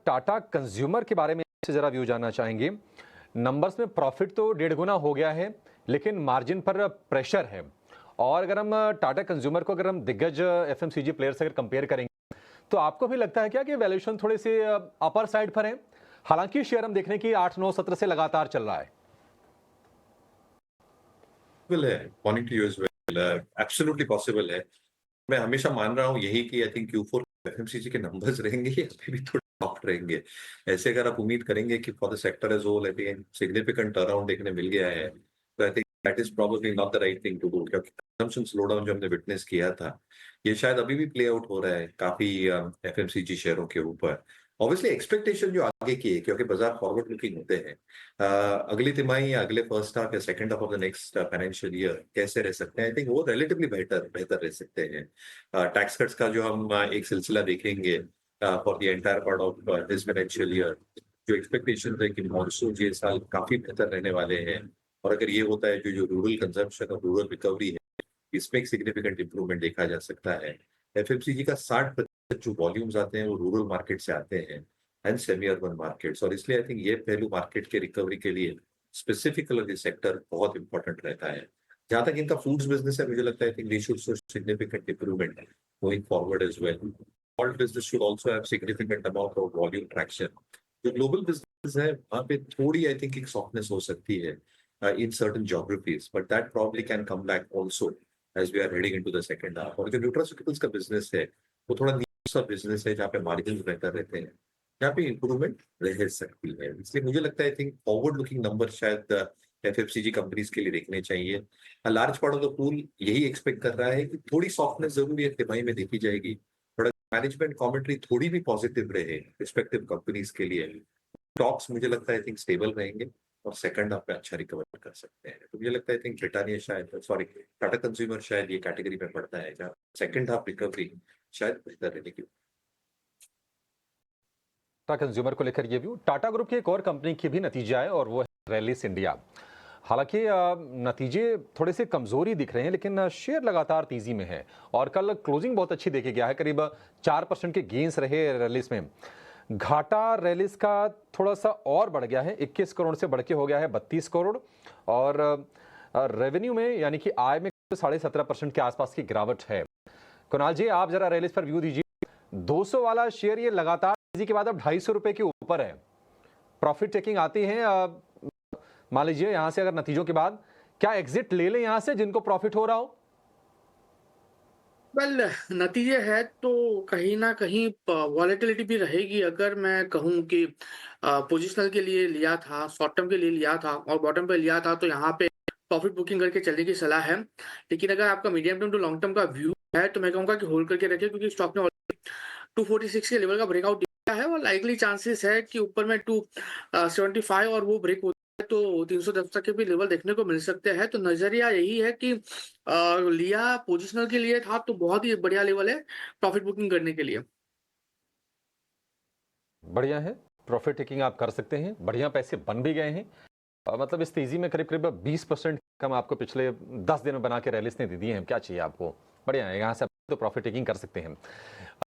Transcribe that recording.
Tata consumer के बारे में आपसे जरा व्यू जानना चाहेंगे। नंबर्स में प्रॉफिट तो 1.5 गुना हो गया है, लेकिन मार्जिन पर प्रेशर है। और अगर हम टाटा कंज्यूमर को अगर हम दिग्गज एफएमसीजी प्लेयर से अगर कंपेयर करेंगे, तो आपको भी लगता है क्या कि वैल्यूएशन थोड़े से अपर साइड पर है? हालांकि शेयर हम देखने की 8, 9, 17 से लगातार चल रहा है। Point two use absolutely possible है। मैं हमेशा मान रहा हूँ यही कि आई थिंक Q4 एफएमसीजी के नंबर्स रहेंगे या अभी भी थोड़े सॉफ्ट रहेंगे। ऐसे अगर आप उम्मीद करेंगे कि for the sector as whole I think significant turnaround देखने मिल गया है, तो I think that is probably not the right thing to do, क्योंकि कंजम्पशन स्लो डाउन जो हमने विटनेस किया था ये शायद अभी भी प्ले आउट हो रहा है काफी एफएमसीजी शेयरों के ऊपर। ऑब्वियसली एक्सपेक्टेशन जो आगे की है, क्योंकि बाजार फॉरवर्ड लुकिंग होते हैं, अगली तिमाही या अगले फर्स्ट हाफ या second half of the next financial year कैसे रह सकते हैं, आई थिंक वो रिलेटिवली बेहतर रह सकते हैं। टैक्स कट्स का जो हम एक सिलसिला देखेंगे for the entire part of this financial year, जो एक्सपेक्टेशन है कि मॉनसून ये साल काफी बेहतर रहने वाले हैं, और अगर ये होता है जो रूरल कंजम्पशन और रूरल रिकवरी है इसमें एक सिग्निफिकेंट इंप्रूवमेंट देखा जा सकता है। एफएमसीजी का 60% जो वॉल्यूम्स आते हैं वो रूरल मार्केट से आते हैं एंड सेमी अर्बन मार्केट्स, और इसलिए आई थिंक ये पहलू मार्केट के रिकवरी के लिए स्पेसिफिकली सेक्टर बहुत इंपॉर्टेंट रहता है। जहां तक इनका फूड्स बिजनेस है, मुझे लगता है I think they should show significant improvement going forward as well. Salt business should also have significant amount of volume traction. जो ग्लोबल बिजनेस है वहां पे थोड़ी आई थिंक एक सॉफ्टनेस हो सकती है in certain geographies, but that probably can come back also as we are heading into the second half. और जो न्यूट्रास्यूटिकल्स का बिजनेस है वो थोड़ा नीचा बिजनेस है जहाँ पे मार्जिन बेहतर रहते हैं, जहाँ पे इंप्रूवमेंट रह सकती है। इसलिए मुझे लगता है I think forward looking number शायद एफएफसीजी कंपनीज के लिए देखने चाहिए। Large part of the pool यही एक्सपेक्ट कर रहा है कि थोड़ी सॉफ्टनेस जरूरी है तिमाही में देखी जाएगी, मैनेजमेंट कमेंट्री थोड़ी भी पॉजिटिव रहे रिस्पेक्टिव कंपनीज के लिए। स्टॉक्स मुझे लगता है आई थिंक स्टेबल रहेंगे और सेकंड हाफ में अच्छा रिकवर कर सकते हैं। तो मुझे लगता है आई थिंक ब्रिटानिया शायद सॉरी टाटा कंज्यूमर शायद ये कैटेगरी में पड़ता है जहाँ सेकंड हाफ रिकवरी शायद बेहतर रहने की। टाटा कंज्यूमर को लेकर ये व्यू टाटा ग्रुप की एक और कंपनी की भी नतीजा है और वो है रैलिस इंडिया। हालांकि नतीजे थोड़े से कमजोरी दिख रहे हैं, लेकिन शेयर लगातार तेजी में है और कल क्लोजिंग बहुत अच्छी देखी गया है। करीब 4% के गेंस रहे रैलिस में। घाटा रैलिस का थोड़ा सा और बढ़ गया है, 21 करोड़ से बढ़ के हो गया है 32 करोड़। और रेवेन्यू में यानी कि आय में 17.5% के आसपास की गिरावट है। कुणाल जी, आप जरा रैलिस पर व्यू दीजिए। 200 वाला शेयर ये लगातार तेजी के बाद अब 250 रुपए के ऊपर है। प्रॉफिट टेकिंग आती है, मान लीजिए यहां से अगर नतीजों के बाद क्या एग्जिट ले लें यहां से जिनको प्रॉफिट हो रहा हो? वेल नतीजे है तो कहीं ना कहीं वॉलेटिलिटी भी रहेगी। अगर मैं कहूँ कि पोजिशनल के लिए लिया था, शॉर्ट टर्म के लिए लिया था और बॉटम पे लिया था, तो यहाँ पे प्रॉफिट बुकिंग करके चलने की सलाह है। लेकिन अगर आपका medium term to long term का व्यू है तो मैं कहूँगा कि होल्ड करके रखिए, क्योंकि स्टॉक ने 246 के लेवल का ब्रेकआउट दिया है और लाइकली चांसेस है कि ऊपर में 275 और वो ब्रेक तो 310 तक के भी लेवल देखने को मिल सकते हैं। तो नजरिया यही है कि लिया पोजिशनल के लिए था तो बहुत ही बढ़िया लेवल है प्रॉफिट बुकिंग करने के लिए। बढ़िया है, प्रॉफिट टेकिंग आप कर सकते हैं, बढ़िया पैसे बन भी गए हैं। मतलब इस तेजी में करीब करीब 20% कम आपको पिछले 10 दिन में बना के रैलिस ने दे दिए हैं। क्या चाहिए आपको? बढ़िया है, यहाँ से तो प्रॉफिट टेकिंग कर सकते हैं।